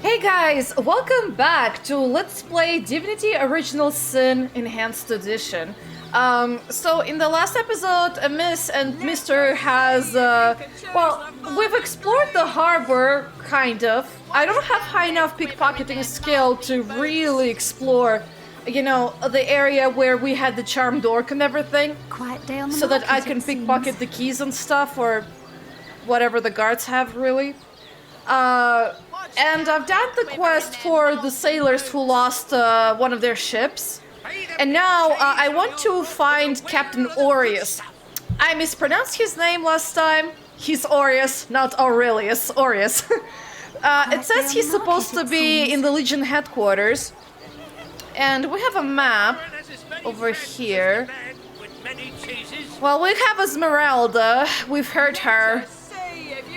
Hey guys, welcome back to Let's Play Divinity Original Sin Enhanced Edition. So in the last episode, Miss and Mr. has, well, we've explored the harbor, kind of. I don't have high enough pickpocketing skill to really explore, you know, the area where we had the charmed orc and everything. Quiet day on the so that I market, can it pickpocket seems. the keys and stuff, or whatever the guards have, really. And I've done the quest for the sailors who lost one of their ships. And now I want to find Captain Aureus. I mispronounced his name last time. He's Aureus, not Aurelius. Aureus. It says he's supposed to be in the Legion headquarters. And we have a map over here. Well, we have Esmeralda. We've heard her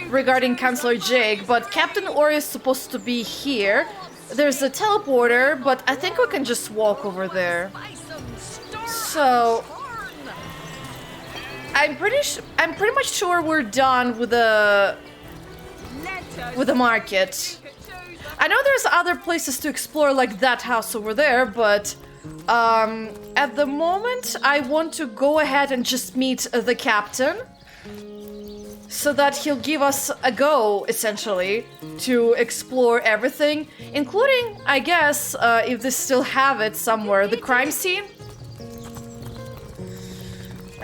regarding Counselor Jake, but Captain Aureus is supposed to be here. There's a teleporter, but I think we can just walk over there. So I'm pretty much sure we're done with the market. I know there's other places to explore, like that house over there, but at the moment I want to go ahead and just meet the captain, so that he'll give us a go, essentially, to explore everything, including, I guess, if they still have it somewhere, the crime scene.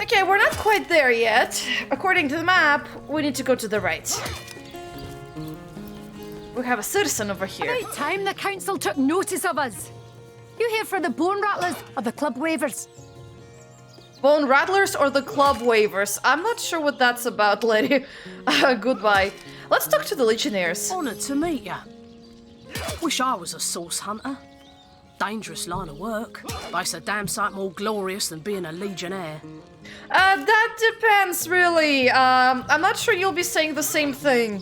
Okay, we're not quite there yet. According to the map, we need to go to the right. We have a citizen over here. About time the council took notice of us. You here for the bone rattlers or the club wavers? Bone Rattlers or the Club Waivers? I'm not sure what that's about, lady. Goodbye. Let's talk to the Legionnaires. Honoured to meet ya. Wish I was a source hunter. Dangerous line of work, but it's a damn sight more glorious than being a Legionnaire. That depends, really. I'm not sure you'll be saying the same thing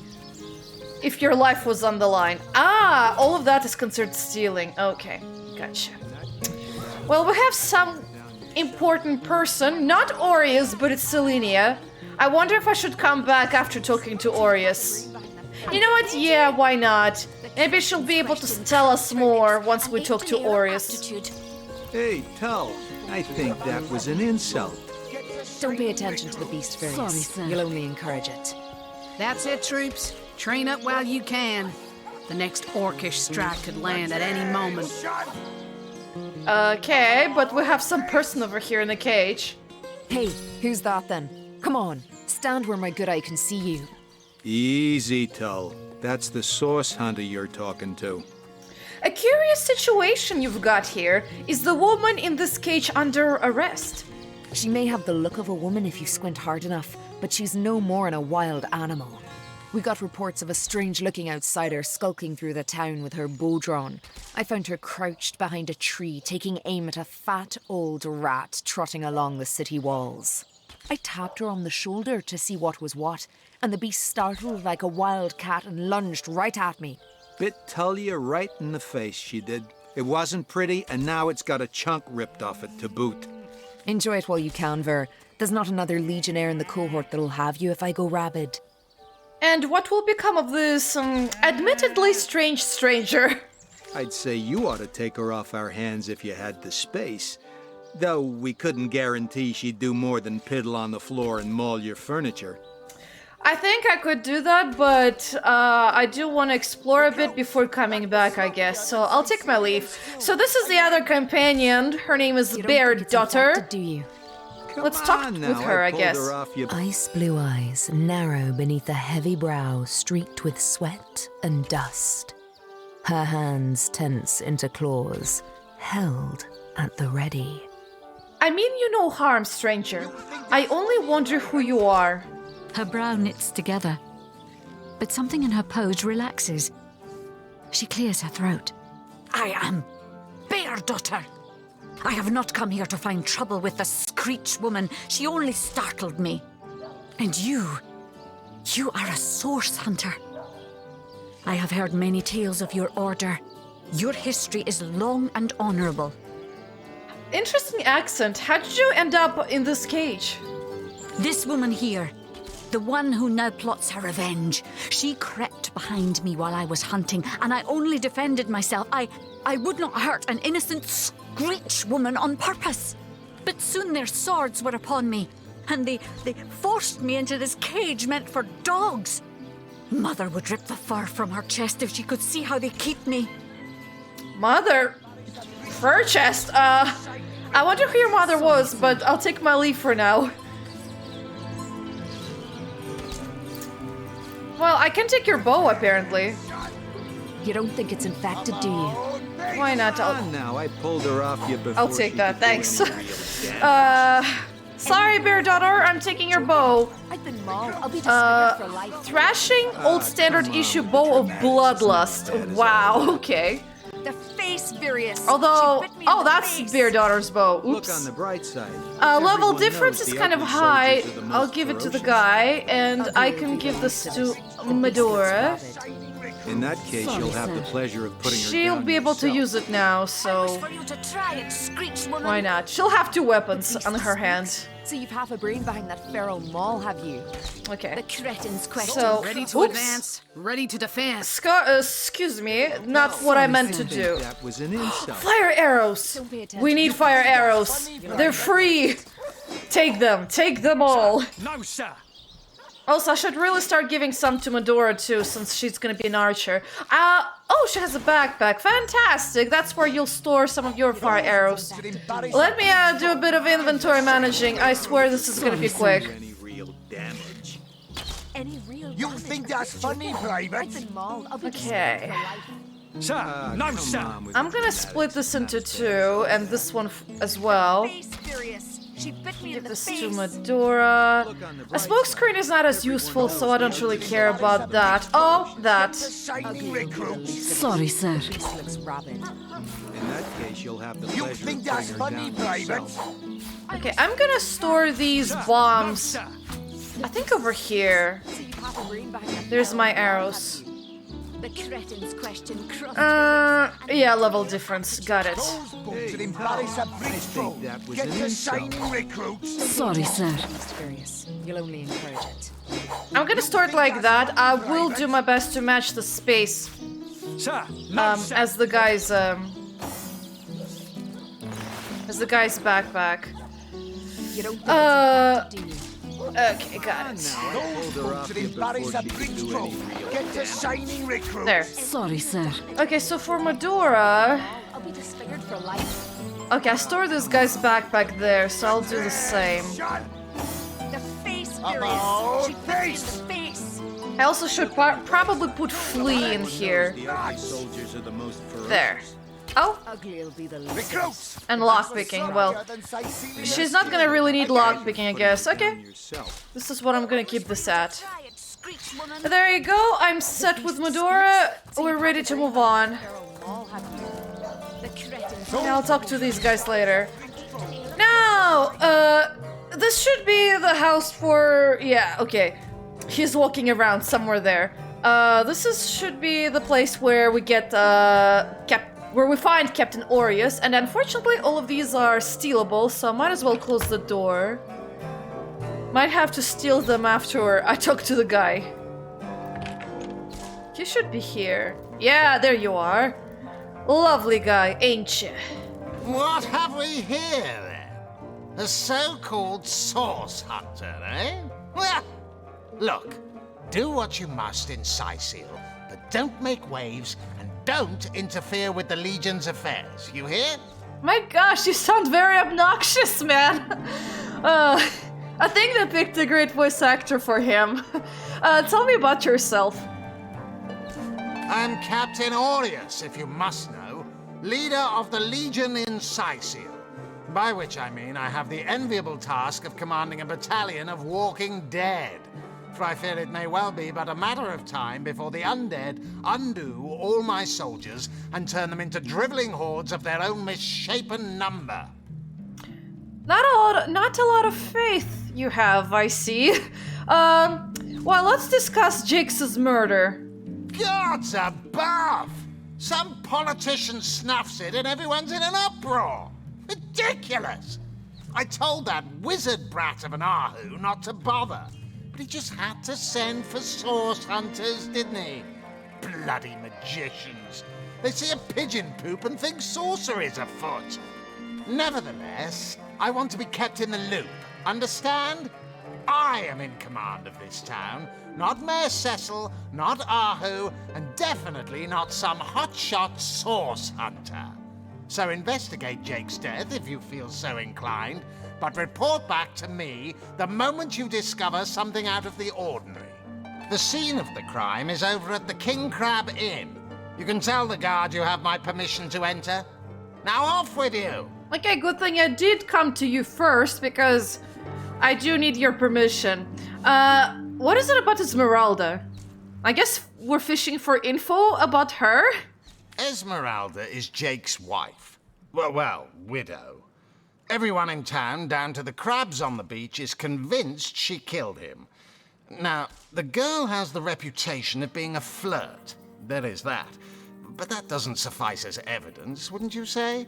if your life was on the line. Ah, all of that is considered stealing. Okay, gotcha. Well, we have some important person, not Aureus, but it's Selenia. I wonder if I should come back after talking to Aureus. You know what? Yeah, why not? Maybe she'll be able to tell us more once we talk to Aureus. Hey, Tull, I think that was an insult. Don't pay attention to the beast Sorry, various. sir. You'll only encourage it. That's it, troops. Train up while you can. The next orcish strike could land at any moment. Okay, but we have some person over here in the cage. Hey, who's that then? Come on, stand where my good eye can see you. Easy, Tull. That's the source hunter you're talking to. A curious situation you've got here. Is the woman in this cage under arrest? She may have the look of a woman if you squint hard enough, but she's no more than a wild animal. We got reports of a strange-looking outsider skulking through the town with her bow drawn. I found her crouched behind a tree, taking aim at a fat old rat trotting along the city walls. I tapped her on the shoulder to see what was what, and the beast startled like a wild cat and lunged right at me. Bit Tull you right in the face, she did. It wasn't pretty, and now it's got a chunk ripped off it to boot. Enjoy it while you can, Ver. There's not another legionnaire in the cohort that'll have you if I go rabid. And what will become of this, admittedly strange stranger? I'd say you ought to take her off our hands if you had the space. Though we couldn't guarantee she'd do more than piddle on the floor and maul your furniture. I think I could do that, but I do want to explore a bit before coming back, I guess. So I'll take my leave. So this is the other companion. Her name is You don't Bear think it's Daughter. infected, do you? Let's Come talk on with now, her, I pulled guess. her off you. Ice blue eyes, narrow beneath a heavy brow streaked with sweat and dust. Her hands tense into claws, held at the ready. I mean you no harm, stranger. I only wonder who you are. Her brow knits together, but something in her pose relaxes. She clears her throat. I am Bear Daughter. I have not come here to find trouble with the Screech woman. She only startled me. And you are a source hunter. I have heard many tales of your order. Your history is long and honorable. Interesting accent. How did you end up in this cage? This woman here, the one who now plots her revenge, she crept lurked behind me while I was hunting, and I only defended myself. I would not hurt an innocent Screech woman on purpose. But soon their swords were upon me, and they forced me into this cage meant for dogs. Mother would rip the fur from her chest if she could see how they keep me. Mother? Fur chest? I wonder who your mother was, but I'll take my leave for now. Well, I can take your bow, apparently. You don't think it's infected, do you? Why not? Now, I pulled her off you before. I'll take she that, could do thanks. any real damage. Sorry, bear daughter, I'm taking your bow. I've been mauled. I'll be disfigured for life. Thrashing old standard issue bow of bloodlust. Wow, okay. The face, Virius. Although, She bit me in the that's face. bear daughter's bow. Look Oops. on the bright side. Level Everyone difference knows is the kind of ugly high. soldiers are the I'll most give it to the ferocious. guy, and I can give this to Medora. In that case, you'll have the pleasure of putting her She'll down be able to yourself. use it now, I wish so for you to try it, Screech woman. why not? She'll have 2 weapons on her hand. So you've half a brain behind that feral maul, have you? Okay. The cretin's question. So, Ready to oops. advance, ready to defend. Excuse me, not what I meant to do. That was an insult. Fire arrows! Don't pay attention. We need fire arrows. They're free. Take them all. No, sir. Also, I should really start giving some to Medora too, since she's gonna be an archer. Oh, she has a backpack. Fantastic. That's where you'll store some of your fire arrows. Let me do a bit of inventory managing. I swear this is gonna be quick. Any real damage. Any real You damage? think that's funny, Private? I've been mauled. I'll be Okay. Sir, no, Come sir. on with I'm your gonna split this into 2, and this one as well. Face, Virius. She bit me in Give the this face. to Medora. Look on the A bright smokescreen is not as useful, so I don't really care about that. Oh, that. Shining recruits. Sorry, sir. This looks rabid. In that case, you'll have the You pleasure think of that's putting her funny, down Private? yourself. Okay, I'm gonna store these bombs. sir. I think over here. So you've half a brain behind that There's feral my maul, arrows. have you? The cretin's question crossed Yeah, level difference. Got it. Those books that embarrass a bridge think troll. that was Get an the insult. shining recruits. Sorry, sir. Mysterious. You'll only encourage it. I'm gonna store it like that. I will do my best to match the space Sir, no, sir. as the guy's backpack. You don't think Uh, it's infected, do you? Okay, got it. Those Pulled her books off that you embarrass before a she could bridge do troll. any real Get the damage. shining recruits. There. Sorry, sir. Okay, so for Medora, I'll be disfigured for life. okay, I store this guy's backpack there, so I'll do the same. Shut The face, Oh, Virius. She bit me in face. the face. I also should probably put flea in here. The ugly soldiers are the most ferocious. There. Oh, Ugly'll be the least. recruits. and lockpicking. Well, she's not gonna really need lockpicking, I guess. Okay, Yourself. this is what I'm gonna keep this at. Try it, Screech woman. There you go. I'm set with Medora. We're ready to move on. Feral maul, have you? The cretin's And I'll talk to these guys later. Now, this should be the house for. Yeah, okay. He's walking around somewhere there. Should be the place where we get where we find Captain Aureus, and unfortunately all of these are stealable, so I might as well close the door. Might have to steal them after I talk to the guy. You should be here. Yeah, there you are. Lovely guy, ain't you? What have we here, then? A so-called source hunter, eh? Well, look, do what you must in CYSEAL, but don't make waves and don't interfere with the Legion's affairs. You hear? My gosh, you sound very obnoxious, man. I think they picked a great voice actor for him. Tell me about yourself. I'm Captain Aureus, if you must know, leader of the Legion in CYSEAL. By which I mean I have the enviable task of commanding a battalion of walking dead. For I fear it may well be but a matter of time before the undead undo all my soldiers and turn them into driveling hordes of their own misshapen number. Not a lot of faith you have, I see. Well, let's discuss Jake's murder. Gods above! Some politician snuffs it and everyone's in an uproar. Ridiculous! I told that wizard brat of an Ahu not to bother. But he just had to send for source hunters, didn't he? Bloody magicians. They see a pigeon poop and think sorcery's afoot. Nevertheless, I want to be kept in the loop. Understand? I am in command of this town, not Mayor Cecil, not Ahu, and definitely not some hotshot source hunter. So investigate Jake's death if you feel so inclined, but report back to me the moment you discover something out of the ordinary. The scene of the crime is over at the King Crab Inn. You can tell the guard you have my permission to enter. Now off with you! Okay, good thing I did come to you first, because I do need your permission. What is it about Esmeralda? I guess we're fishing for info about her? Esmeralda is Jake's wife. Well, widow. Everyone in town, down to the crabs on the beach, is convinced she killed him. Now, the girl has the reputation of being a flirt. There is that. But that doesn't suffice as evidence, wouldn't you say?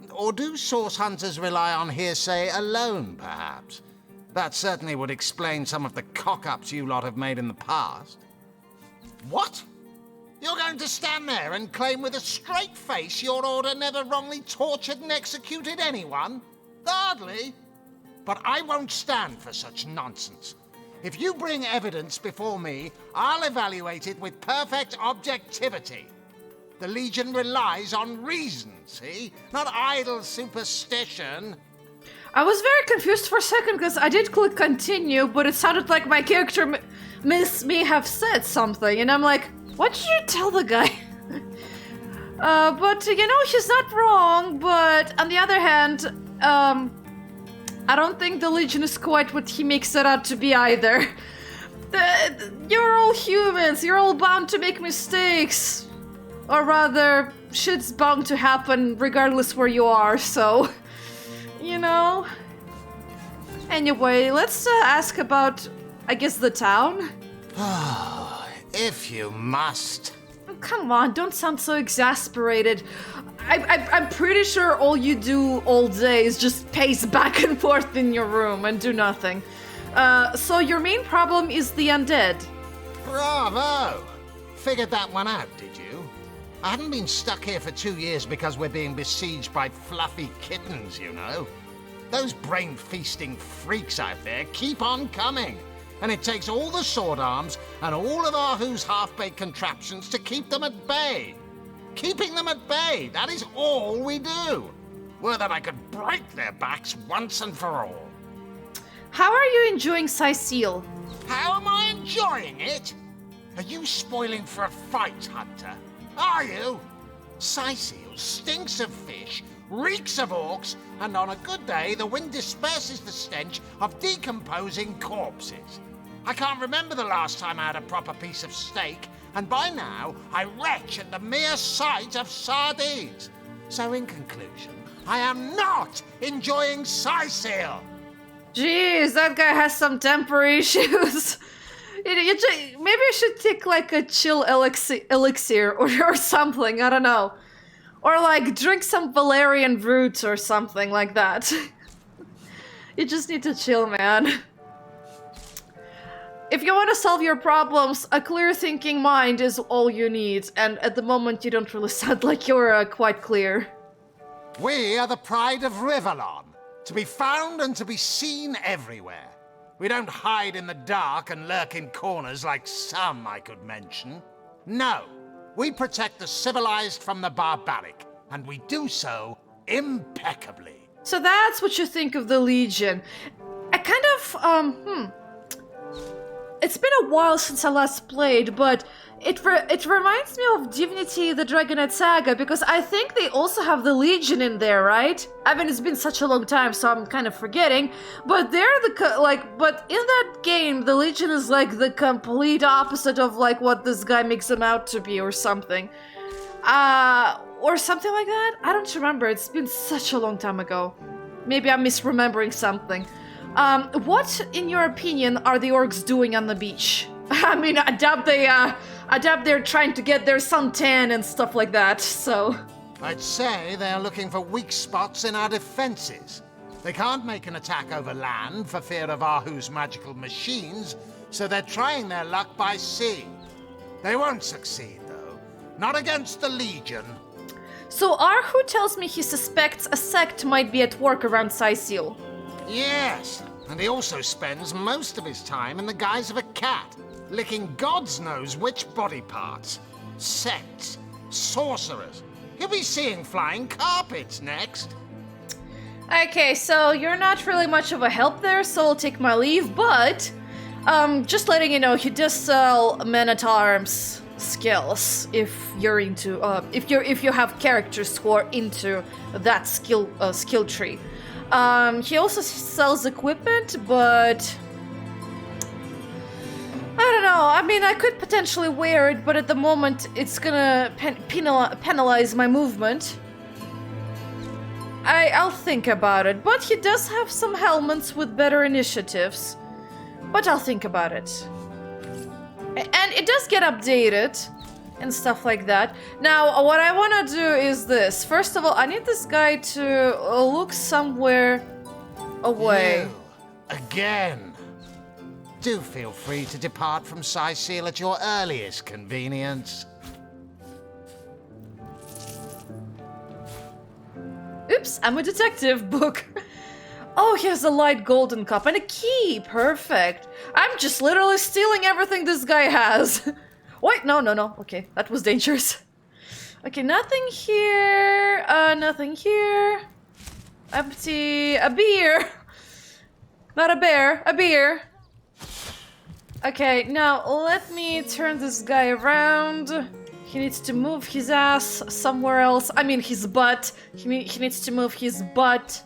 Or do source hunters rely on hearsay alone, perhaps? That certainly would explain some of the cock-ups you lot have made in the past. What? You're going to stand there and claim with a straight face your order never wrongly tortured and executed anyone? Hardly. But I won't stand for such nonsense. If you bring evidence before me, I'll evaluate it with perfect objectivity. The Legion relies on reason, see? Not idle superstition. I was very confused for a second because I did click continue, but it sounded like my character may have said something, and I'm like, what did you tell the guy? But, you know, he's not wrong, but on the other hand, I don't think the Legion is quite what he makes it out to be either. You're all humans, you're all bound to make mistakes. Or rather, shit's bound to happen regardless where you are, so... You know? Anyway, let's ask about, I guess, the town? If you must. Oh, come on, don't sound so exasperated. I'm pretty sure all you do all day is just pace back and forth in your room and do nothing. So your main problem is the undead. Bravo! Figured that one out, did you? I haven't been stuck here for 2 years because we're being besieged by fluffy kittens, you know. Those brain-feasting freaks out there keep on coming. And it takes all the sword arms and all of Ahu's half-baked contraptions to keep them at bay. Keeping them at bay, that is all we do. Were that I could break their backs once and for all. How are you enjoying CYSEAL? How am I enjoying it? Are you spoiling for a fight, Hunter? Are you? CYSEAL stinks of fish, reeks of orcs, and on a good day the wind disperses the stench of decomposing corpses. I can't remember the last time I had a proper piece of steak, and by now I retch at the mere sight of sardines. So in conclusion, I am not enjoying CYSEAL. Jeez, that guy has some temper issues. Maybe I should take like a chill elixir or something, I don't know. Or like drink some valerian root or something like that. You just need to chill, man. If you want to solve your problems, a clear thinking mind is all you need, and at the moment you don't really sound like you're quite clear. We are the pride of Rivellon, to be found and to be seen everywhere. We don't hide in the dark and lurk in corners like some I could mention. No, we protect the civilized from the barbaric, and we do so impeccably. So that's what you think of the Legion. I kind of, It's been a while since I last played, but it reminds me of Divinity, the Dragonette Saga, because I think they also have the Legion in there, right? I mean, it's been such a long time, so I'm kind of forgetting. But they're but in that game, the Legion is like the complete opposite of like what this guy makes them out to be, or something. Or something like that? I don't remember. It's been such a long time ago. Maybe I'm misremembering something. What, in your opinion, are the orcs doing on the beach? I mean, adapt they're trying to get their suntan and stuff like that, so... I'd say they're looking for weak spots in our defenses. They can't make an attack over land for fear of Ahu's magical machines, so they're trying their luck by sea. They won't succeed, though, not against the Legion. So Arhu tells me he suspects a sect might be at work around CYSEAL. Yes, and he also spends most of his time in the guise of a cat, licking God's knows which body parts. Sects, sorcerers. He'll be seeing flying carpets next. Okay, so you're not really much of a help there, so I'll take my leave, but just letting you know, he does sell men-at-arms skills if you're into if you have characters who are into that skill tree. He also sells equipment, but I don't know. I mean, I could potentially wear it, but at the moment it's gonna penalize my movement. I'll think about it, but he does have some helmets with better initiatives. But I'll think about it. And it does get updated and stuff like that. Now, what I want to do is this. First of all, I need this guy to look somewhere away. You, again. Do feel free to depart from CYSEAL at your earliest convenience. Oops, I'm a detective book. Oh, he has a light golden cup and a key. Perfect. I'm just literally stealing everything this guy has. Wait, no. Okay, that was dangerous. Okay, nothing here. Nothing here. Empty. A beer. Not a bear. A beer. Okay, now let me turn this guy around. He needs to move his ass somewhere else. I mean, his butt. He needs to move his butt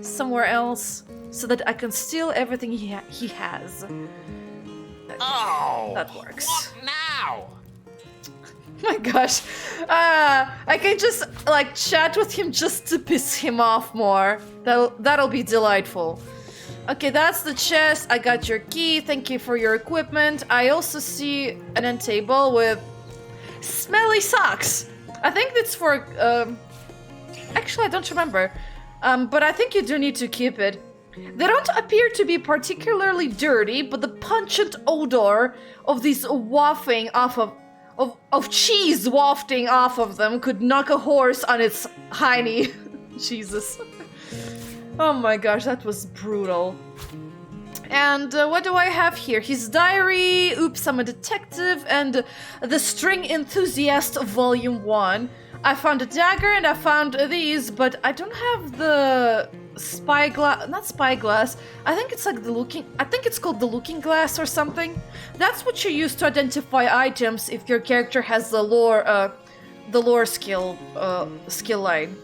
somewhere else so that I can steal everything he has. Okay, Oh! that works. What now? My gosh. I can just, like, chat with him just to piss him off more. That'll be delightful. Okay, that's the chest. I got your key. Thank you for your equipment. I also see an end table with smelly socks. I think it's for, actually, I don't remember. But I think you do need to keep it. They don't appear to be particularly dirty, but the pungent odor of these wafting off of cheese wafting off of them could knock a horse on its hiney. Jesus. Oh my gosh, that was brutal. And what do I have here? His diary, Oops, I'm a Detective, and The String Enthusiast Volume 1. I found a dagger and I found these, but I don't have the not spyglass. I think it's like I think it's called the looking glass or something. That's what you use to identify items if your character has the lore skill line.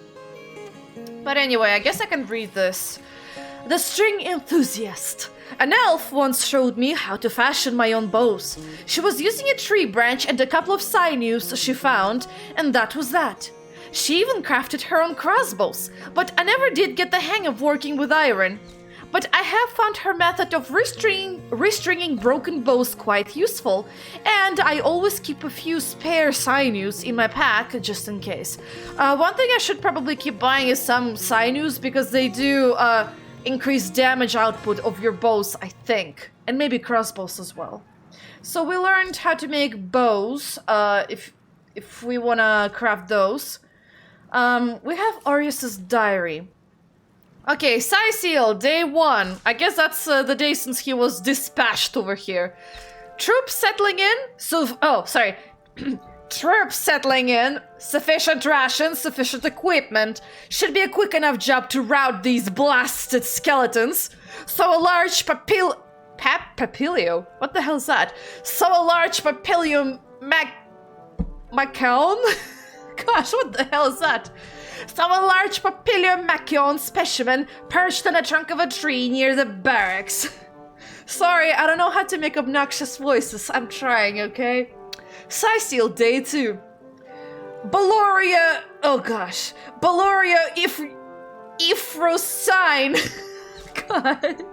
But anyway, I guess I can read this. The String Enthusiast. An elf once showed me how to fashion my own bows. She was using a tree branch and a couple of sinews she found, and that was that. She even crafted her own crossbows, but I never did get the hang of working with iron. But I have found her method of restringing broken bows quite useful, and I always keep a few spare sinews in my pack just in case. One thing I should probably keep buying is some sinews because they do increase damage output of your bows, I think, and maybe crossbows as well. So we learned how to make bows, if we wanna craft those. We have Arius's diary. Okay, CYSEAL, day 1. I guess that's the day since he was dispatched over here. Troops settling in? Troops settling in. Sufficient rations, sufficient equipment. Should be a quick enough job to rout these blasted skeletons. So a large papilio? What the hell is that? So a large papilio macaon? Gosh, what the hell is that? So a large papilio macaon specimen perched on the trunk of a tree near the barracks. Sorry, I don't know how to make obnoxious voices. I'm trying, okay? CYSEAL, day 2. Baloria... Oh gosh. Baloria Ifrosine. God.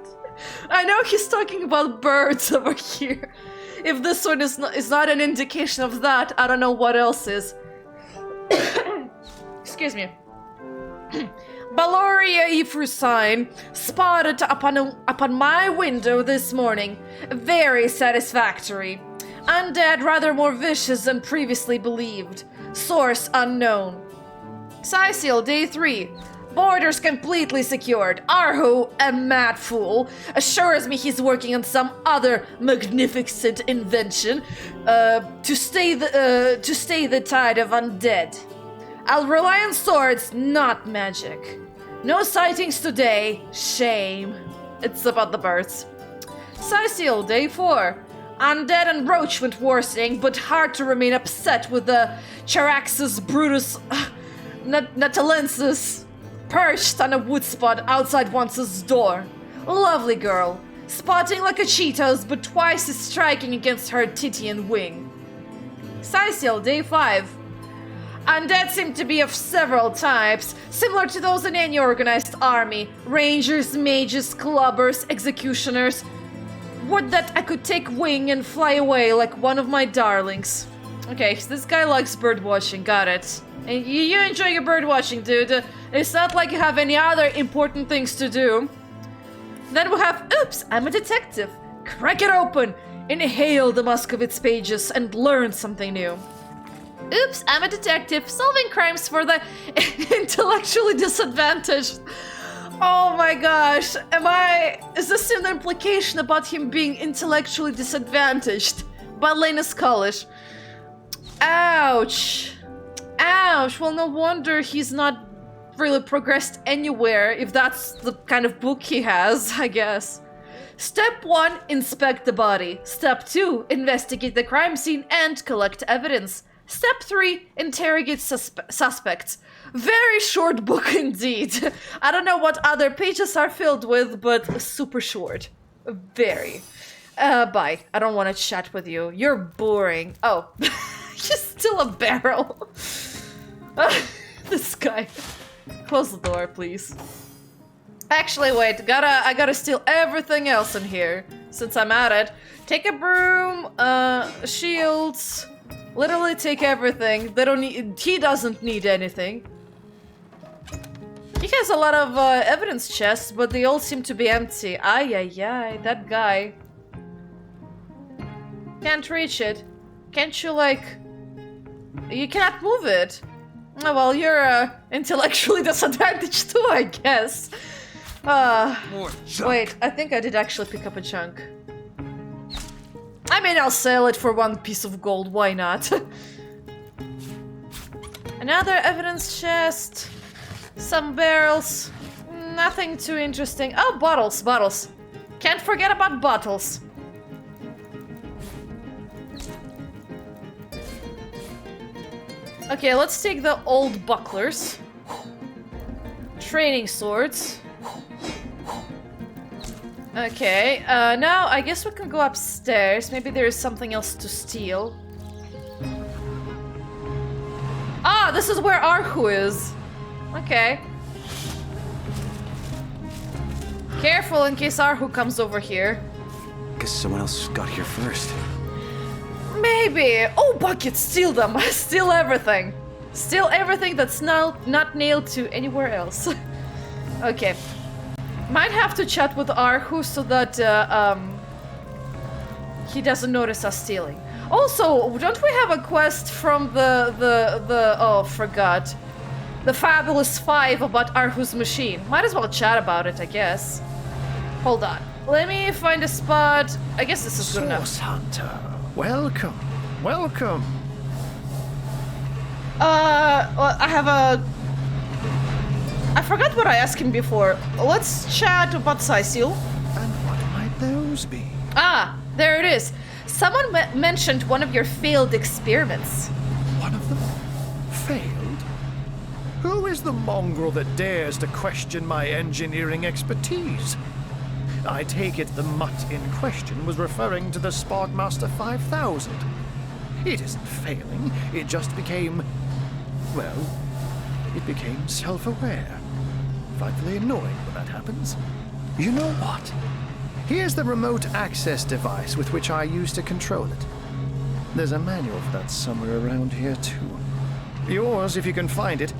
I know he's talking about birds over here. If this one is not an indication of that, I don't know what else is. Excuse me. Baloria Ifrosine spotted upon my window this morning. Very satisfactory. Undead rather more vicious than previously believed. Source unknown. CYSEAL, Day 3. Borders completely secured. Arhu, a mad fool, assures me he's working on some other magnificent invention to stay the tide of undead. I'll rely on swords, not magic. No sightings today. Shame. It's about the birds. CYSEAL, Day 4. Undead encroachment worsening, but hard to remain upset with the Charaxus Brutus Natalensis perched on a wood spot outside Once's door. Lovely girl, spotting like a Cheetos, but twice as striking against her Titian wing. CYSEAL, Day 5. Undead seem to be of several types, similar to those in any organized army. Rangers, mages, clubbers, executioners. Would that I could take wing and fly away like one of my darlings. Okay, so this guy likes birdwatching, got it. And you enjoy your birdwatching, dude. It's not like you have any other important things to do. Then we have, oops, I'm a detective. Crack it open, inhale the musk of its pages, and learn something new. Oops, I'm a detective, solving crimes for the intellectually disadvantaged. Oh my gosh, is this an implication about him being intellectually disadvantaged? By Linus College. Ouch. Ouch, well no wonder he's not really progressed anywhere if that's the kind of book he has, I guess. Step 1, inspect the body. Step 2, investigate the crime scene and collect evidence. Step 3, interrogate suspects. Very short book indeed. I don't know what other pages are filled with, but super short. Very. Bye. I don't want to chat with you. You're boring. Oh, you're still a barrel. This guy. Close the door, please. Actually, wait. I gotta steal everything else in here, since I'm at it. Take a broom, shields. Literally take everything. They don't need. He doesn't need anything. He has a lot of evidence chests, but they all seem to be empty. Ay, ay, ay, that guy. Can't reach it. Can't you, like... You cannot move it. Oh, well, you're intellectually disadvantaged too, I guess. Wait, I think I did actually pick up a chunk. I mean, I'll sell it for 1 piece of gold, why not? Another evidence chest. Some barrels. Nothing too interesting. Oh, bottles, bottles. Can't forget about bottles. Okay, let's take the old bucklers. Training swords. Okay, now I guess we can go upstairs. Maybe there is something else to steal. Ah, this is where Arhu is. Okay. Careful in case Arhu comes over here. Guess someone else got here first. Maybe. Oh, buckets, steal them. Steal everything. Steal everything that's not nailed to anywhere else. Okay. Might have to chat with Arhu so that he doesn't notice us stealing. Also, don't we have a quest from the oh, forgot. The Fabulous 5 about Arhu's machine. Might as well chat about it, I guess. Hold on. Let me find a spot. I guess this is good enough. Source Hunter. Welcome. Welcome. Well, I have a... I forgot what I asked him before. Let's chat about CYSEAL. And what might those be? Ah, there it is. Someone mentioned one of your failed experiments. One of them? Failed? Who is the mongrel that dares to question my engineering expertise? I take it the mutt in question was referring to the Sparkmaster 5000. It isn't failing, it just became... well, it became self-aware. Frightfully annoying when that happens. You know what? Here's the remote access device with which I used to control it. There's a manual for that somewhere around here, too. Yours, if you can find it.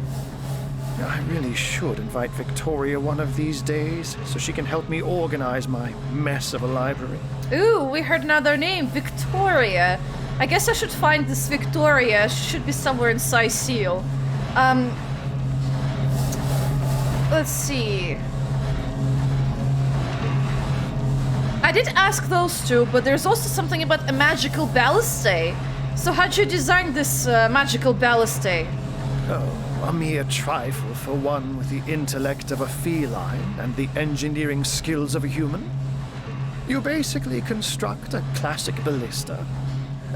I really should invite Victoria one of these days, so she can help me organize my mess of a library. Ooh, we heard another name, Victoria. I guess I should find this Victoria. She should be somewhere in CYSEAL. Let's see. I did ask those two, but there's also something about a magical ballistae. So how'd you design this magical ballistae? Oh, a mere trifle for one with the intellect of a feline and the engineering skills of a human. You basically construct a classic ballista,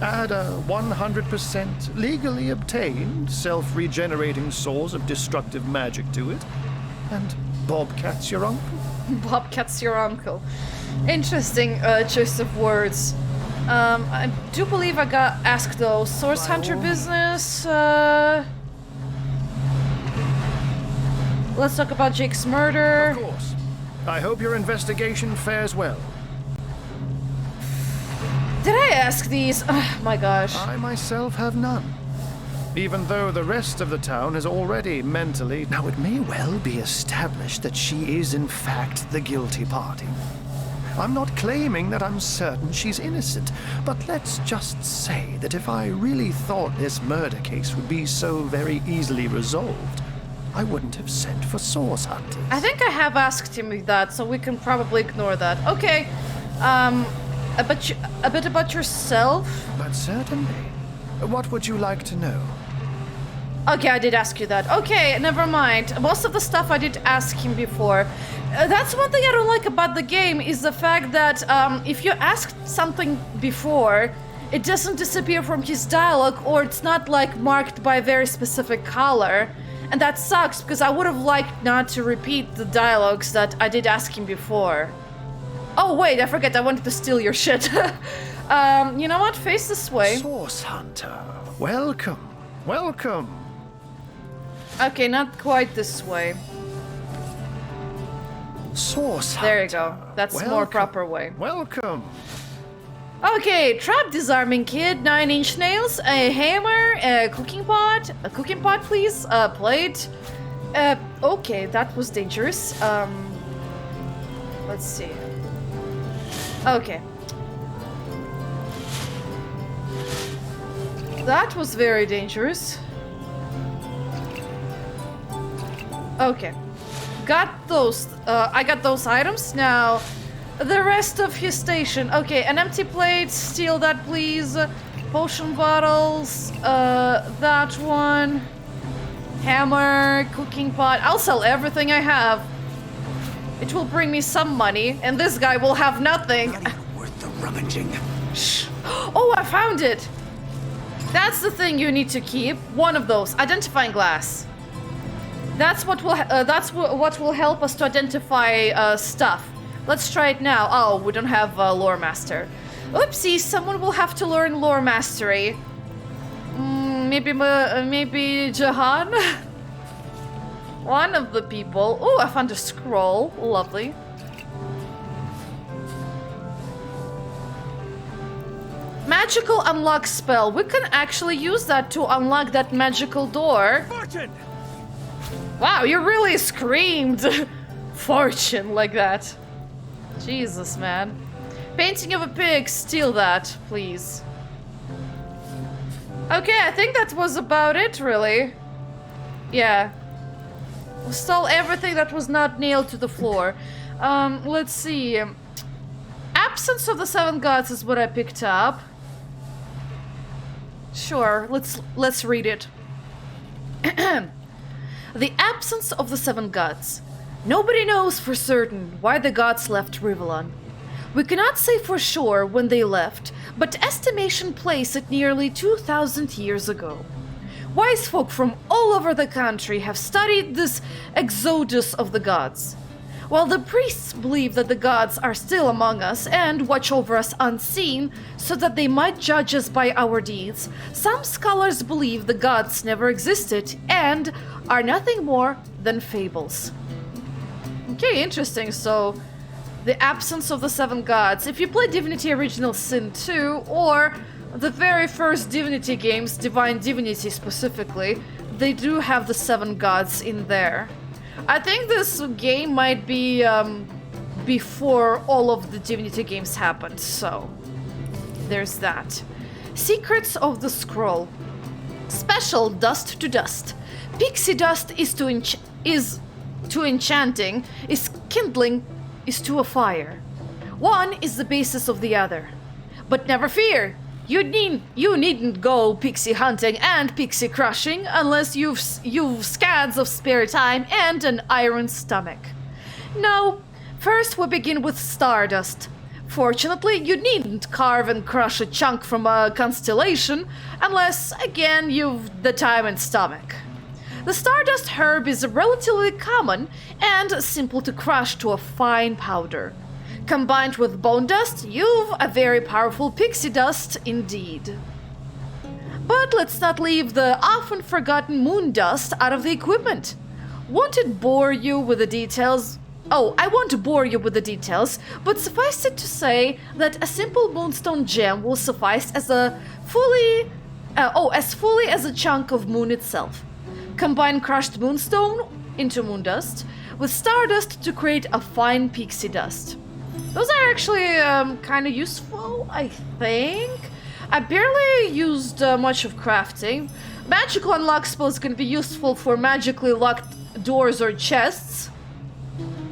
add a 100% legally obtained self-regenerating source of destructive magic to it, and Bobcat's your uncle. Bobcat's your uncle. Interesting choice of words. I do believe I got asked though. Source Hunter business. Let's talk about Jake's murder. Of course. I hope your investigation fares well. Did I ask these? Oh my gosh. I myself have none. Even though the rest of the town is already mentally... Now, it may well be established that she is in fact the guilty party. I'm not claiming that I'm certain she's innocent, but let's just say that if I really thought this murder case would be so very easily resolved, I wouldn't have sent for source hunters. I think I have asked him that, so we can probably ignore that. Okay. A bit about yourself? But certainly. What would you like to know? Okay, I did ask you that. Okay, never mind. Most of the stuff I did ask him before. That's one thing I don't like about the game, is the fact that if you asked something before, it doesn't disappear from his dialogue, or it's not like marked by a very specific color. And that sucks, because I would have liked not to repeat the dialogues that I did ask him before. Oh wait, I forget, I wanted to steal your shit. You know what? Face this way. Source Hunter. Welcome. Welcome. Okay, not quite this way. Source Hunter. There you go. That's more proper way. Welcome. Okay, trap disarming kit, 9-inch nails, a hammer, a cooking pot, please, a plate. Okay, that was dangerous. Let's see. Okay. That was very dangerous. Okay. Got those. I got those items. Now, the rest of his station. Okay, an empty plate. Steal that, please. Potion bottles. That one. Hammer. Cooking pot. I'll sell everything I have. It will bring me some money, and this guy will have nothing. Not even worth the rummaging. Shh. Oh, I found it. That's the thing you need to keep. One of those. Identifying glass. That's what will help us to identify stuff. Let's try it now. Oh, we don't have lore master. Oopsie, someone will have to learn lore mastery. Maybe Jahan? One of the people. Oh, I found a scroll. Lovely. Magical unlock spell. We can actually use that to unlock that magical door. Fortune! Wow, you really screamed fortune like that. Jesus, man. Painting of a pig, steal that, please. Okay, I think that was about it, really. Yeah. We stole everything that was not nailed to the floor. Let's see. Absence of the Seven Gods is what I picked up. Sure, let's read it. The absence of the Seven Gods. Nobody knows for certain why the gods left Rivellon. We cannot say for sure when they left, but estimation place it nearly 2,000 years ago. Wise folk from all over the country have studied this exodus of the gods. While the priests believe that the gods are still among us and watch over us unseen so that they might judge us by our deeds, some scholars believe the gods never existed and are nothing more than fables. Okay, interesting. So, the absence of the Seven Gods. If you play Divinity Original Sin 2 or the very first Divinity games, Divine Divinity specifically, they do have the Seven Gods in there. I think this game might be before all of the Divinity games happened, so there's that. Secrets of the Scroll. Special dust to dust. Pixie dust is to enchanting, is kindling, is to a fire. One is the basis of the other. But never fear, you needn't go pixie hunting and pixie crushing unless you've scads of spare time and an iron stomach. No, first we begin with Stardust. Fortunately, you needn't carve and crush a chunk from a constellation unless, again, you've the time and stomach. The Stardust Herb is relatively common and simple to crush to a fine powder. Combined with bone dust, you've a very powerful pixie dust indeed. But let's not leave the often forgotten moon dust out of the equipment. Won't it bore you with the details? Oh, I won't bore you with the details, but suffice it to say that a simple moonstone gem will suffice as fully as a chunk of moon itself. Combine crushed moonstone into moon dust with stardust to create a fine pixie dust. Those are actually kind of useful, I think. I barely used much of crafting. Magical unlock spells can be useful for magically locked doors or chests.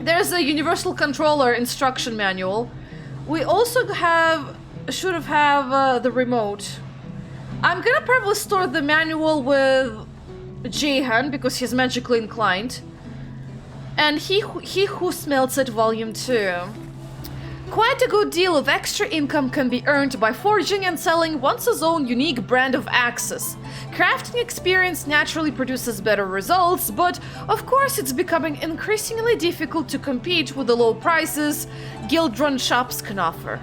There's a universal controller instruction manual. We also should have the remote. I'm gonna probably store the manual with Jahan because he's magically inclined. And He Who Smelts It Volume 2. Quite a good deal of extra income can be earned by forging and selling one's own unique brand of axes. Crafting experience naturally produces better results, but of course it's becoming increasingly difficult to compete with the low prices guild-run shops can offer.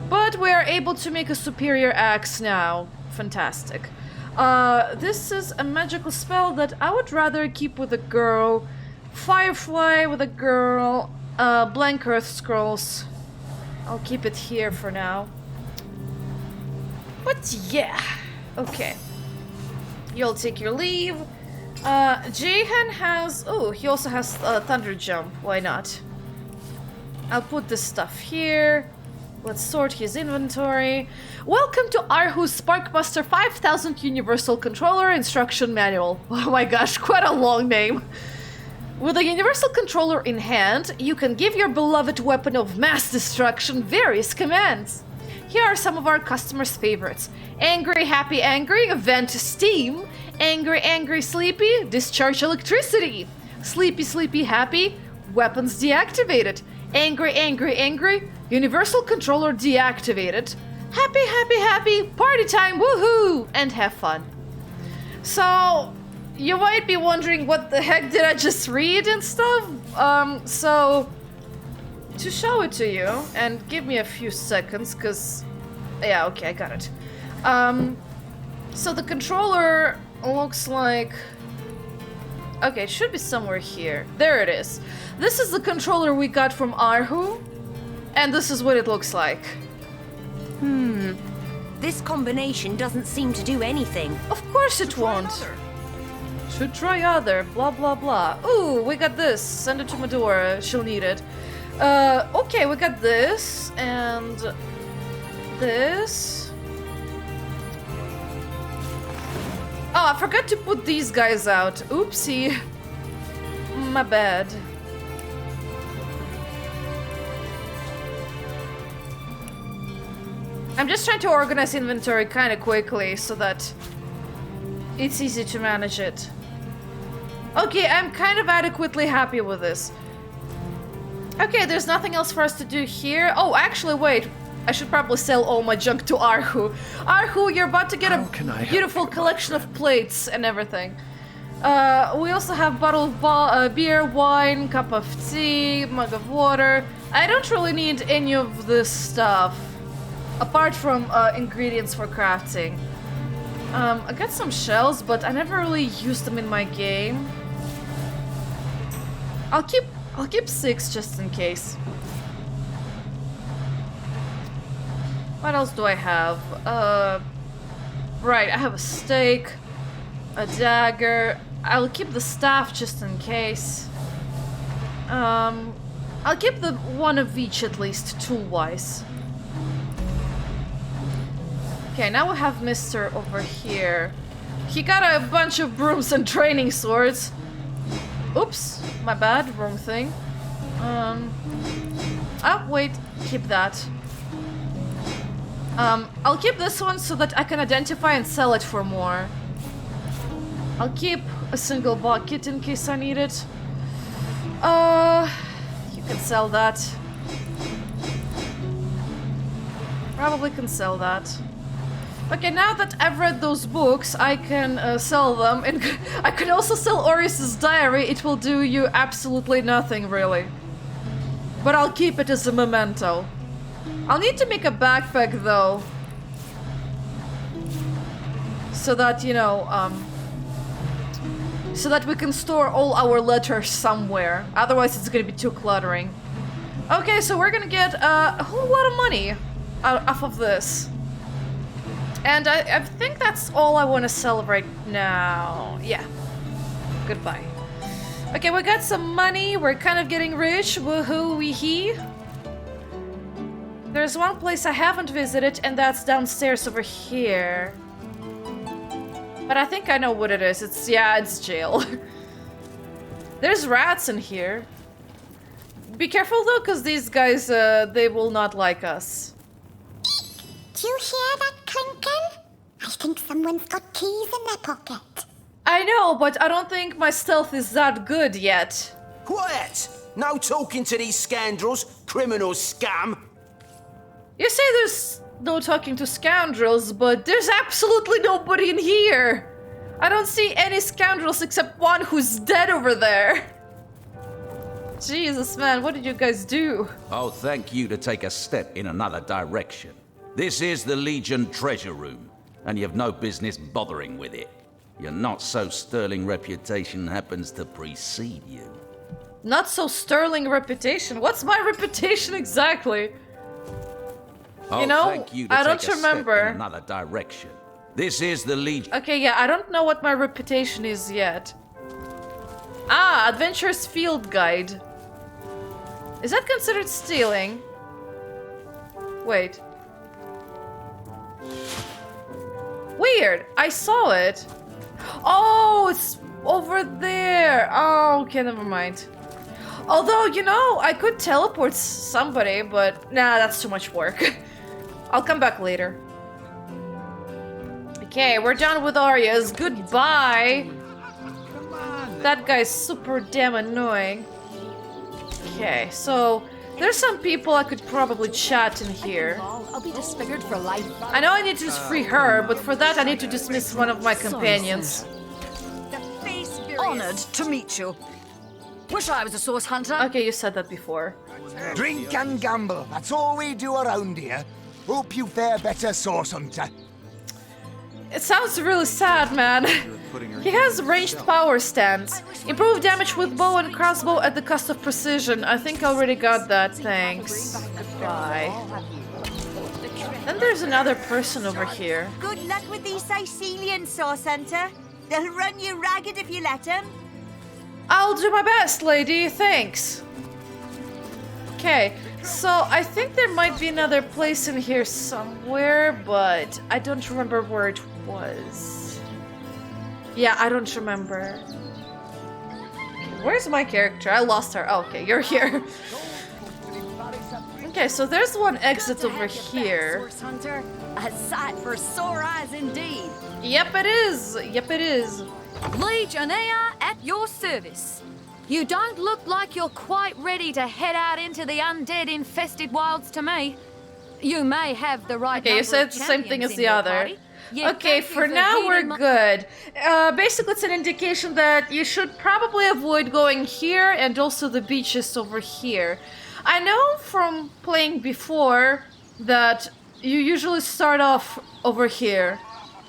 But we are able to make a superior axe now. Fantastic. This is a magical spell that I would rather keep with a girl. Firefly with a girl. Blank Earth Scrolls. I'll keep it here for now. But yeah. Okay. You'll take your leave. Jahan has... Oh, he also has Thunder Jump. Why not? I'll put this stuff here. Let's sort his inventory. Welcome to Arhu's Sparkbuster 5000 Universal Controller Instruction Manual. Oh my gosh, quite a long name. With a Universal Controller in hand, you can give your beloved weapon of mass destruction various commands. Here are some of our customers' favorites. Angry, happy, angry, vent steam. Angry, angry, sleepy, discharge electricity. Sleepy, sleepy, happy, weapons deactivated. Angry, angry, angry, Universal Controller deactivated. Happy, happy, happy, party time, woohoo, and have fun. So, you might be wondering what the heck did I just read and stuff? So, to show it to you, and give me a few seconds, cause, yeah, okay, I got it. So the controller looks like, okay, it should be somewhere here. There it is. This is the controller we got from Arhu, and this is what it looks like. This combination doesn't seem to do anything. Of course it won't. Should try other, blah blah blah. Ooh, we got this. Send it to Medora, she'll need it. Okay, we got this, and this. Oh, I forgot to put these guys out. Oopsie. My bad. I'm just trying to organize inventory kind of quickly so that it's easy to manage it. Okay, I'm kind of adequately happy with this. Okay, there's nothing else for us to do here. Oh, actually, wait. I should probably sell all my junk to Arhu. Arhu, you're about to get a beautiful collection of plates and everything. We also have bottle of beer, wine, cup of tea, mug of water. I don't really need any of this stuff, apart from ingredients for crafting. I got some shells, but I never really used them in my game. I'll keep 6 just in case. What else do I have? Right, I have a stake, a dagger. I'll keep the staff just in case. I'll keep the one of each at least, tool-wise. Okay, now we have Mr. over here. He got a bunch of brooms and training swords. Oops, my bad, wrong thing. Oh, wait, keep that. I'll keep this one so that I can identify and sell it for more. I'll keep a single bucket in case I need it. You can sell that. Probably can sell that. Okay, now that I've read those books, I can sell them, and I can also sell Orius's diary. It will do you absolutely nothing, really. But I'll keep it as a memento. I'll need to make a backpack, though. So that, you know, so that we can store all our letters somewhere. Otherwise, it's gonna be too cluttering. Okay, so we're gonna get a whole lot of money off of this. And I think that's all I want to sell right now. Yeah. Goodbye. Okay, we got some money. We're kind of getting rich. Woohoo, wee-hee. There's one place I haven't visited, and that's downstairs over here. But I think I know what it is. It's jail. There's rats in here. Be careful though, because these guys, they will not like us. Do you hear that clinking? I think someone's got keys in their pocket. I know, but I don't think my stealth is that good yet. Quiet! No talking to these scoundrels, criminals, scum! You say there's no talking to scoundrels, but there's absolutely nobody in here. I don't see any scoundrels except one who's dead over there. Jesus, man, what did you guys do? Oh, thank you to take a step in another direction. This is the Legion treasure room, and you've no business bothering with it. Your not so sterling reputation happens to precede you. Not so sterling reputation? What's my reputation exactly? Oh, you know, thank you to I don't take a remember. Step in another direction. This is the Legion. Okay, yeah, I don't know what my reputation is yet. Ah, Adventurer's Field Guide. Is that considered stealing? Wait. Weird, I saw it. Oh, it's over there. Oh, okay, never mind. Although, you know, I could teleport somebody, but nah, that's too much work. I'll come back later. Okay, we're done with Arias. Goodbye. That guy's super damn annoying. Okay, so there's some people I could probably chat in here. I'll be disfigured for life. I know I need to free her, but for that I need to dismiss one of my companions. Honored to meet you. Wish I was a source hunter. Okay, you said that before. Drink and gamble. That's all we do around here. Hope you fare better, source hunter. It sounds really sad, man. He has ranged power stance. Improved damage with bow and crossbow at the cost of precision. I think I already got that, thanks. Goodbye. Then there's another person over here. Good luck with these CYSEAL, Source Hunter. They'll run you ragged if you let them. I'll do my best, lady, thanks. Okay, so I think there might be another place in here somewhere, but I don't remember where it was. Yeah, I don't remember. Okay, where's my character? I lost her. Oh, okay, you're here. Okay, so there's one exit over here. Source hunter, a sight for sore eyes indeed. Yep, it is. Yep, it is. Legionnaire at your service. You don't look like you're quite ready to head out into the undead-infested wilds to me. You may have the right. Okay, you said the same thing as the other. Okay, for now we're good. Basically, it's an indication that you should probably avoid going here and also the beaches over here. I know from playing before that you usually start off over here.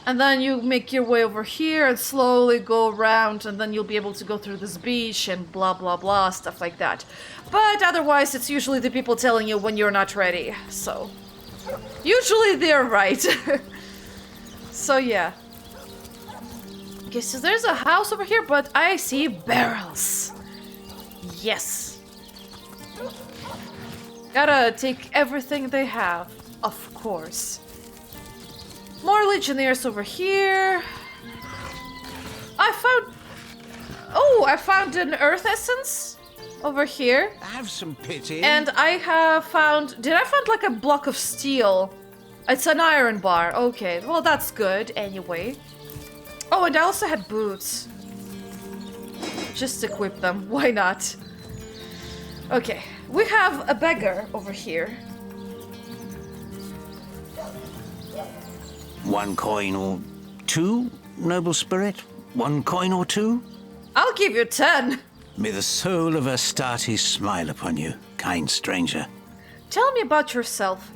And then you make your way over here and slowly go around, and then you'll be able to go through this beach and blah blah blah, stuff like that. But otherwise, it's usually the people telling you when you're not ready, so... Usually they're right. So yeah. Okay, so there's a house over here, but I see barrels. Yes. Gotta take everything they have, of course. More Legionnaires over here. I found an Earth Essence over here. Have some pity. And I have found... Did I find like a block of steel? It's an iron bar. Okay, well that's good anyway. Oh, and I also had boots. Just equip them. Why not? Okay, we have a beggar over here. 1 coin or 2, noble spirit? 1 coin or 2? I'll give you 10. May the soul of Astarte smile upon you, kind stranger. Tell me about yourself.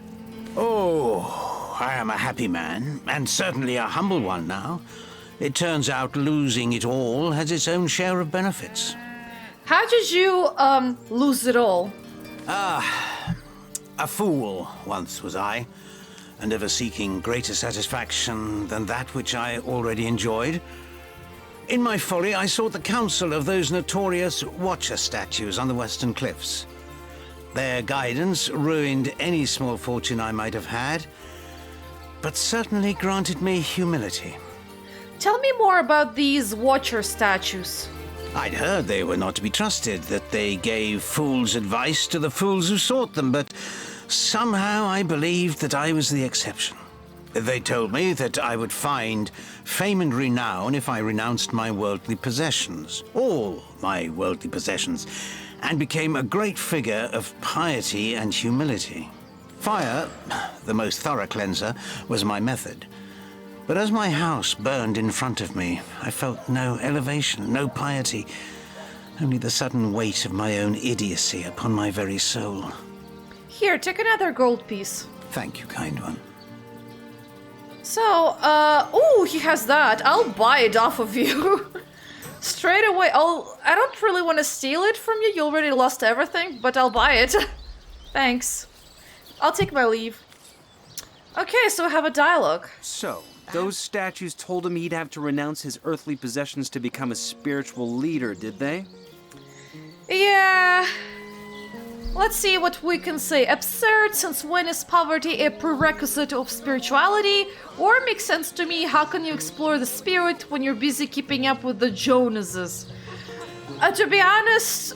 Oh, I am a happy man, and certainly a humble one now. It turns out losing it all has its own share of benefits. How did you, lose it all? A fool once was I, and ever seeking greater satisfaction than that which I already enjoyed. In my folly, I sought the counsel of those notorious Watcher statues on the Western Cliffs. Their guidance ruined any small fortune I might have had, but certainly granted me humility. Tell me more about these Watcher statues. I'd heard they were not to be trusted, that they gave fools advice to the fools who sought them, but somehow I believed that I was the exception. They told me that I would find fame and renown if I renounced my worldly possessions, all my worldly possessions, and became a great figure of piety and humility. Fire, the most thorough cleanser, was my method. But as my house burned in front of me, I felt no elevation, no piety, only the sudden weight of my own idiocy upon my very soul. Here, take another gold piece. Thank you, kind one. So, oh, he has that. I'll buy it off of you. Straight away. I don't really want to steal it from you. You already lost everything, but I'll buy it. Thanks. I'll take my leave. Okay, so we have a dialogue. So, those statues told him he'd have to renounce his earthly possessions to become a spiritual leader, did they? Yeah. Let's see what we can say. Absurd, since when is poverty a prerequisite of spirituality? Or makes sense to me, how can you explore the spirit when you're busy keeping up with the Jonases? To be honest,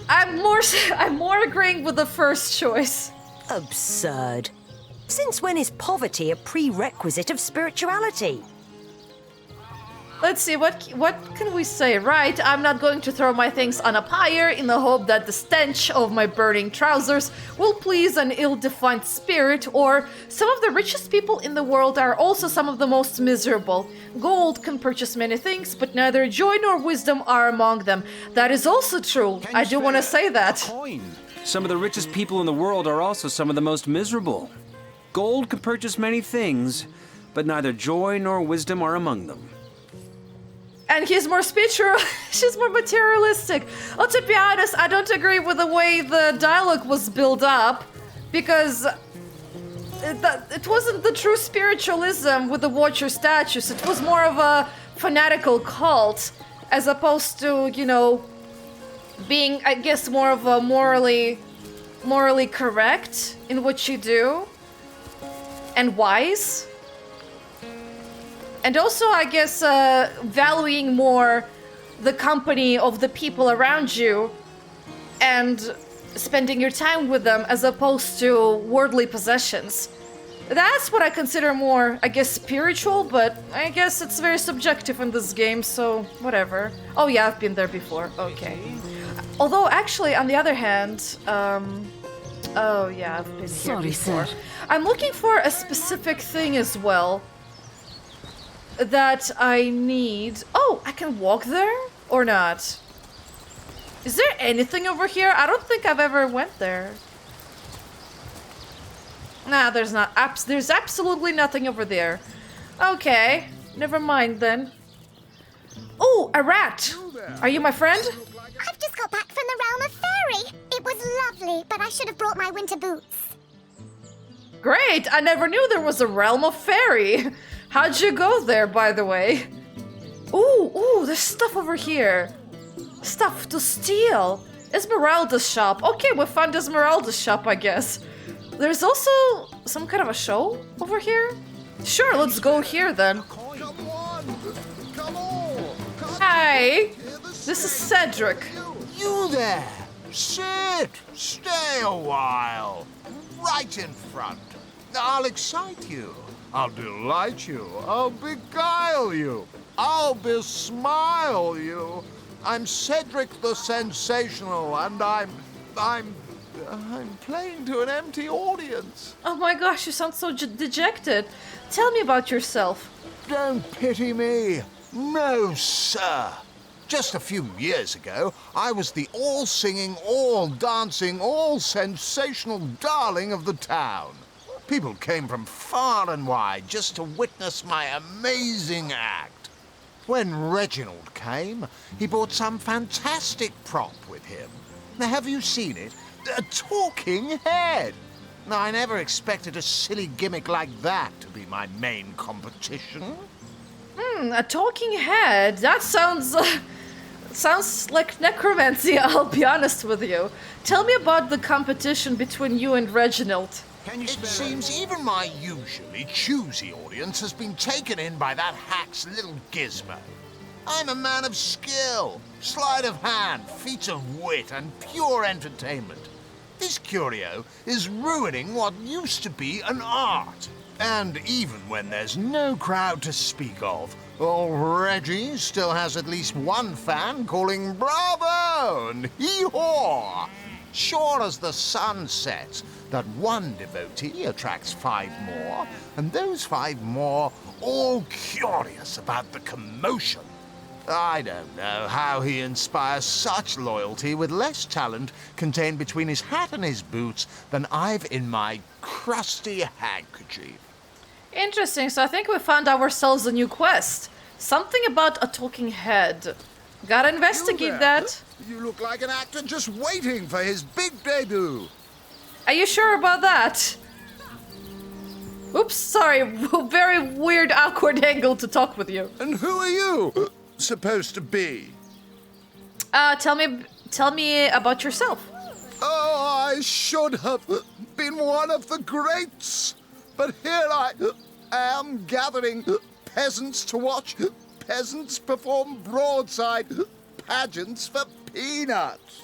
I'm more agreeing with the first choice. Absurd. Since when is poverty a prerequisite of spirituality? Let's see, what can we say? Right, I'm not going to throw my things on a pyre in the hope that the stench of my burning trousers will please an ill-defined spirit, or some of the richest people in the world are also some of the most miserable. Gold can purchase many things, but neither joy nor wisdom are among them. That is also true. I do want to say that. Some of the richest people in the world are also some of the most miserable. Gold can purchase many things, but neither joy nor wisdom are among them. And he's more spiritual, she's more materialistic. Oh, to be honest, I don't agree with the way the dialogue was built up, because it wasn't the true spiritualism with the Watcher statues. It was more of a fanatical cult, as opposed to, you know, being, I guess, more of a morally correct in what you do, and wise. And also, I guess, valuing more the company of the people around you and spending your time with them as opposed to worldly possessions. That's what I consider more, I guess, spiritual, but I guess it's very subjective in this game, so whatever. Oh yeah, I've been there before. Okay. Although, actually, on the other hand, oh yeah, I've been here before. Sir. I'm looking for a specific thing as well that I need. Oh, I can walk there or not? Is there anything over here? I don't think I've ever went there. Nah, there's not. There's absolutely nothing over there. Okay, never mind then. Oh, a rat! Are you my friend? I've just got back from the realm of fairy. It was lovely, but I should have brought my winter boots. Great! I never knew there was a realm of fairy. How'd you go there, by the way? Ooh, there's stuff over here. Stuff to steal. Esmeralda's shop. Okay, we found Esmeralda's shop, I guess. There's also some kind of a show over here? Sure, let's go here then. Hi, this is Cedric. You there! Sit! Stay a while. Right in front. I'll excite you. I'll delight you. I'll beguile you. I'll besmile you. I'm Cedric the Sensational, and I'm playing to an empty audience. Oh my gosh, you sound so dejected. Tell me about yourself. Don't pity me. No, sir. Just a few years ago, I was the all-singing, all-dancing, all-sensational darling of the town. People came from far and wide just to witness my amazing act. When Reginald came, he brought some fantastic prop with him. Now, have you seen it? A talking head! Now, I never expected a silly gimmick like that to be my main competition. A talking head? That sounds like necromancy, I'll be honest with you. Tell me about the competition between you and Reginald. It seems even my usually choosy audience has been taken in by that hack's little gizmo. I'm a man of skill, sleight of hand, feats of wit, and pure entertainment. This curio is ruining what used to be an art. And even when there's no crowd to speak of, old Reggie still has at least one fan calling bravo and hee-haw. Sure as the sun sets, that one devotee attracts 5 more, and those 5 more all curious about the commotion. I don't know how he inspires such loyalty with less talent contained between his hat and his boots than I've in my crusty handkerchief. Interesting, so I think we found ourselves a new quest. Something about a talking head. Gotta investigate that. You look like an actor just waiting for his big debut. Are you sure about that? Oops, sorry. Very weird, awkward angle to talk with you. And who are you supposed to be? Tell me about yourself. Oh, I should have been one of the greats. But here I am gathering peasants to watch peasants perform broadside pageants for peanuts.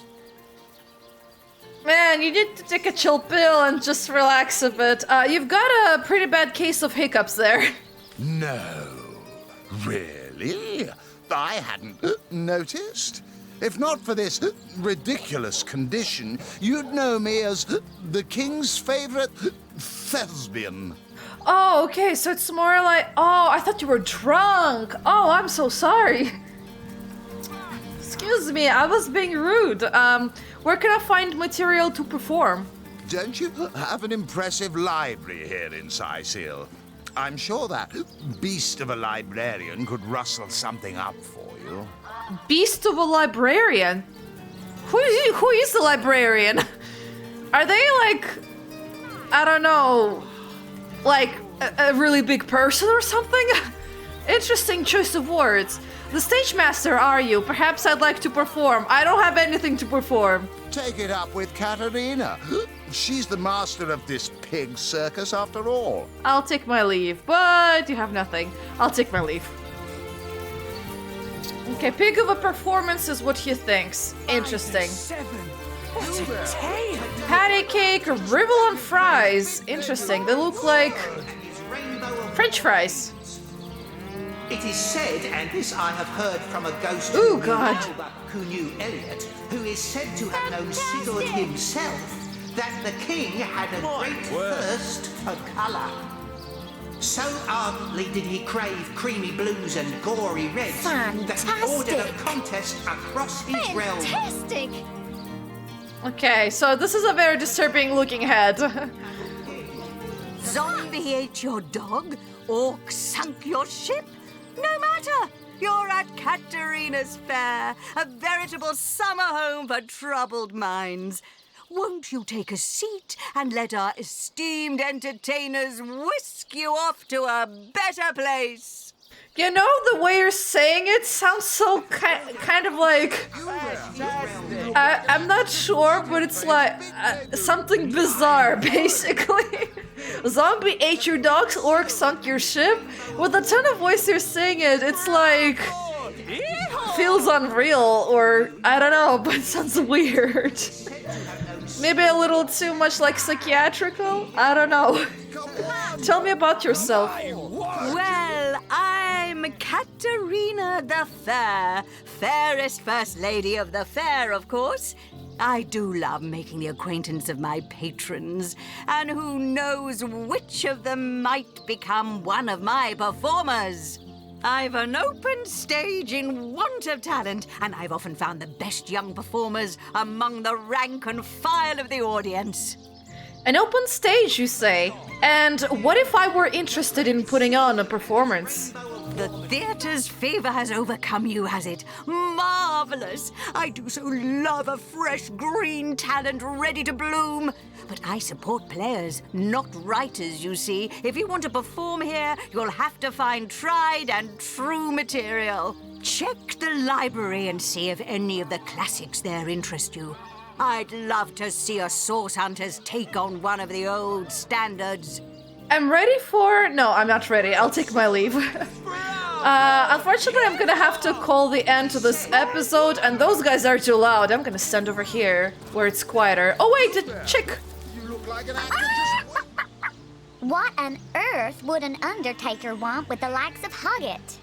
Man, you need to take a chill pill and just relax a bit. You've got a pretty bad case of hiccups there. No, really? I hadn't noticed. If not for this ridiculous condition, you'd know me as the king's favorite thespian. Oh, okay, so it's more like... Oh, I thought you were drunk. Oh, I'm so sorry. Excuse me, I was being rude. Where can I find material to perform? Don't you have an impressive library here in CYSEAL? I'm sure that beast of a librarian could rustle something up for you. Beast of a librarian? Who is the librarian? Are they like... I don't know... like a really big person or something? Interesting choice of words. The stage master, are you? Perhaps I'd like to perform. I don't have anything to perform. Take it up with Katerina. She's the master of this pig circus after all. I'll take my leave, but you have nothing. I'll take my leave. Okay, pig of a performance is what he thinks. Interesting. Patty cake, Rivellon fries. Interesting. They look like French fries. It is said, and this I have heard from a ghost who knew Elliot, who is said to have known Sigurd himself, that the king had a great thirst for colour. So ardently did he crave creamy blues and gory reds that he ordered a contest across his realm. Fantastic! Okay, so this is a very disturbing looking head. Zombie ate your dog? Orc sunk your ship? No matter! You're at Katerina's Fair, a veritable summer home for troubled minds. Won't you take a seat and let our esteemed entertainers whisk you off to a better place? You know, the way you're saying it sounds so kind of like... I'm not sure, but it's like something bizarre, basically. Zombie ate your dogs, orc sunk your ship. With the tone of voice you're saying it, it's like... feels unreal, or I don't know, but it sounds weird. Maybe a little too much like psychiatrical? I don't know. Tell me about yourself. Well, I'm Katerina the Fair, fairest first lady of the fair, of course. I do love making the acquaintance of my patrons, and who knows which of them might become one of my performers. I've an open stage in want of talent, and I've often found the best young performers among the rank and file of the audience. An open stage, you say? And what if I were interested in putting on a performance? The theatre's fever has overcome you, has it? Marvelous! I do so love a fresh green talent ready to bloom. But I support players, not writers, you see. If you want to perform here, you'll have to find tried and true material. Check the library and see if any of the classics there interest you. I'd love to see a Source Hunters take on one of the old standards. I'm ready for... No, I'm not ready. I'll take my leave. Unfortunately, I'm gonna have to call the end to this episode, and those guys are too loud. I'm gonna stand over here, where it's quieter. Oh wait, the chick! What on earth would an Undertaker want with the likes of Hoggett?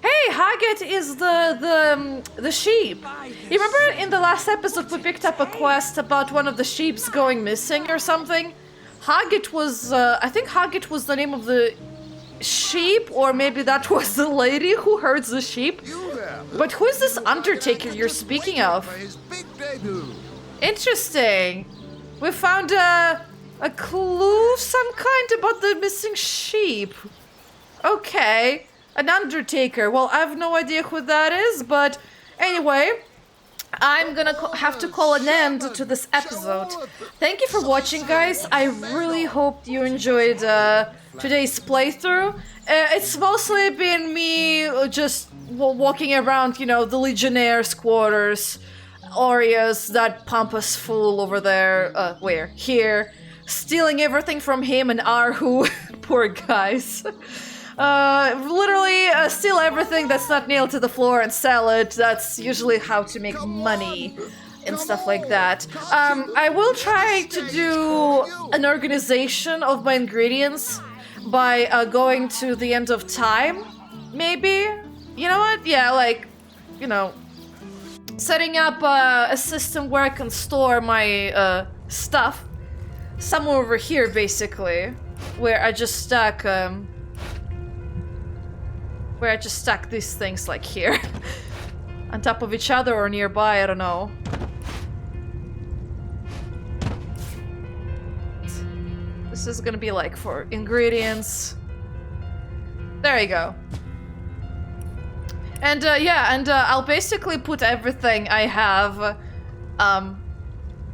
Hey, Hoggett is the sheep. You remember in the last episode we picked up a quest about one of the sheeps going missing or something? Hoggett was, I think Hoggett was the name of the sheep, or maybe that was the lady who herds the sheep. But who is this Undertaker you're speaking of? Interesting. We found a clue of some kind about the missing sheep. Okay, an Undertaker. Well, I have no idea who that is, but anyway, I'm gonna have to call an end to this episode. Thank you for watching, guys. I really hope you enjoyed today's playthrough. It's mostly been me just walking around, you know, the Legionnaire's quarters, Aureus, that pompous fool over there, where? Here, stealing everything from him and Arhu. Poor guys. Literally steal everything that's not nailed to the floor and sell it. That's usually how to make money and stuff like that. I will try to do an organization of my ingredients by going to the end of time, maybe? You know what? Yeah, like, you know, setting up a system where I can store my stuff somewhere over here, basically, where I just stack these things like here on top of each other or nearby, I don't know. This is gonna be like for ingredients. There you go. And yeah, and I'll basically put everything I have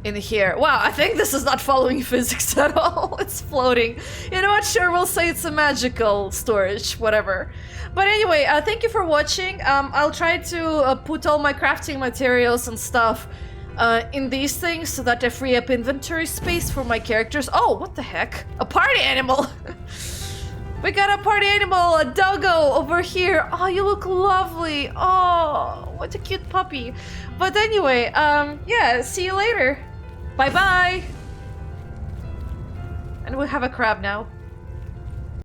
in here. Wow, I think this is not following physics at all. It's floating. You know what? Sure, we'll say it's a magical storage, whatever. But anyway, thank you for watching. I'll try to put all my crafting materials and stuff in these things so that I free up inventory space for my characters. Oh, what the heck? A party animal! We got a party animal, a doggo over here. Oh, you look lovely. Oh, what a cute puppy. But anyway, yeah, see you later. Bye-bye. And we have a crab now.